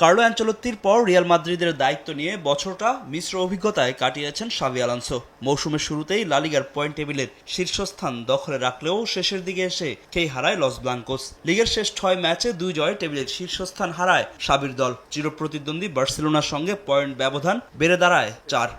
Carlo অ্যানচেলত্তির পর Real মাদ্রিদের দায়িত্ব নিয়ে বছরটা মিশ্র অভিজ্ঞতায় কাটিয়েছেন শাভি আলোনসো। মৌসুমের শুরুতেই লা লিগার পয়েন্ট টেবিলের শীর্ষস্থান দখলে রাখলেও শেষের দিকে এসে খেই হারায় লস ব্লাঙ্কোস। লিগের শেষ 6 ম্যাচে 2 জয়ে টেবিলের শীর্ষস্থান হারায় শাভির দল। চিরপ্রতিদ্বন্দ্বী বার্সেলোনার সঙ্গে পয়েন্ট ব্যবধান বেড়ে দাঁড়ায় 4।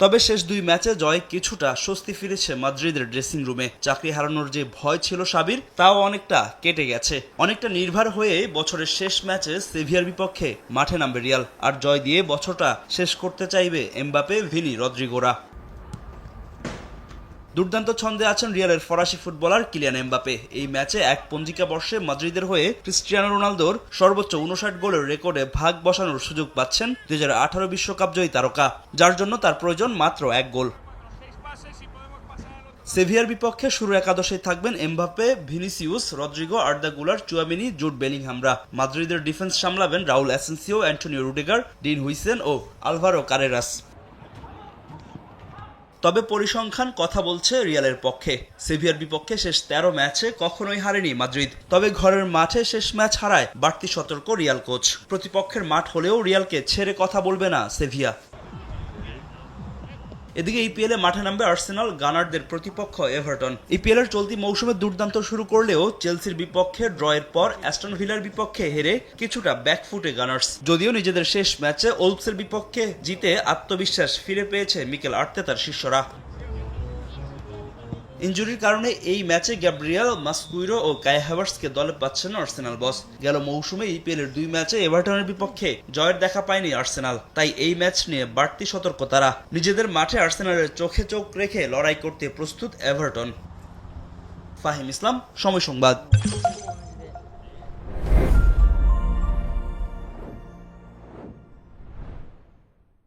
তবে শেষ 2 ম্যাচে জয়ে কিছুটা স্বস্তি ফিরেছে মাদ্রিদের ড্রেসিং রুমে। চাকরি হারানোর যে ভয় ছিল শাভির, তাও অনেকটা কেটে গেছে। অনেকটা নির্ভর হয়ে বছরের শেষ ম্যাচে সেভিয়ার বিপক্ষে মাঠে নামবে রিয়াল। আর জয় দিয়ে বছরটা শেষ করতে চাইবে এমবাপে, ভিনি, রদ্রিগোরা। দুর্দান্ত ছন্দে আছেন রিয়ালের ফরাসি ফুটবলার কিলিয়ান এমবাপে। এই ম্যাচে এক পঞ্জিকা বর্ষে মাদ্রিদের হয়ে ক্রিস্টিয়ানো রোনালদোর সর্বোচ্চ 59 গোলের রেকর্ডে ভাগ বসানোর সুযোগ পাচ্ছেন 2018 বিশ্বকাপ জয়ী তারকা, যার জন্য তার প্রয়োজন মাত্র 1 গোল। সেভিয়ার বিপক্ষে শুরু একাদশেই থাকবেন এমবাপে, ভিনিসিউস, রদ্রিগো, আর্দা গুলার, চুয়ামিনি, জুড বেলিংহামরা। মাদ্রিদের ডিফেন্স সামলাবেন Raul Asencio, Antonio Rudiger, Dean Huijsen ও আলভারো কারেরাস। তবে পরিসংখ্যান কথা বলছে রিয়ালের পক্ষে। সেভিয়ার বিপক্ষে শেষ 13 ম্যাচে কখনোই হারেনি মাদ্রিদ। তবে ঘরের মাঠে শেষ ম্যাচ হারায় বাড়তি সতর্ক রিয়াল কোচ। প্রতিপক্ষের মাঠ হলেও রিয়ালকে ছেড়ে কথা বলবে না সেভিয়া। এদিকে ইপিএলে মাঠে নামবে আর্সেনাল, গানারদের প্রতিপক্ষ এভারটন। ইপিএলের চলতি মৌসুমে দুর্দান্ত শুরু করলেও চেলসির বিপক্ষে ড্রয়ের পর অ্যাস্টন ভিলার বিপক্ষে হেরে কিছুটা ব্যাকফুটে গানার্স। যদিও নিজেদের শেষ ম্যাচে ওলভসের বিপক্ষে জিতে আত্মবিশ্বাস ফিরে পেয়েছে মিকেল আর্তেতার শিষ্যরা। ইনজুরির কারণে এই ম্যাচে গ্যাব্রিয়েল মাসকুইরো ও কাই হ্যাভার্টসকে দলে পাচ্ছেন আর্সেনাল বস। গেল মৌসুমে ইপিএলের 2 ম্যাচে এভারটনের বিপক্ষে জয়ের দেখা পায়নি আর্সেনাল, তাই এই ম্যাচ নিয়ে বাড়তি সতর্ক তারা। নিজেদের মাঠে আর্সেনালের চোখে চোখ রেখে লড়াই করতে প্রস্তুত এভারটন। ফাহিম ইসলাম, সময় সংবাদ।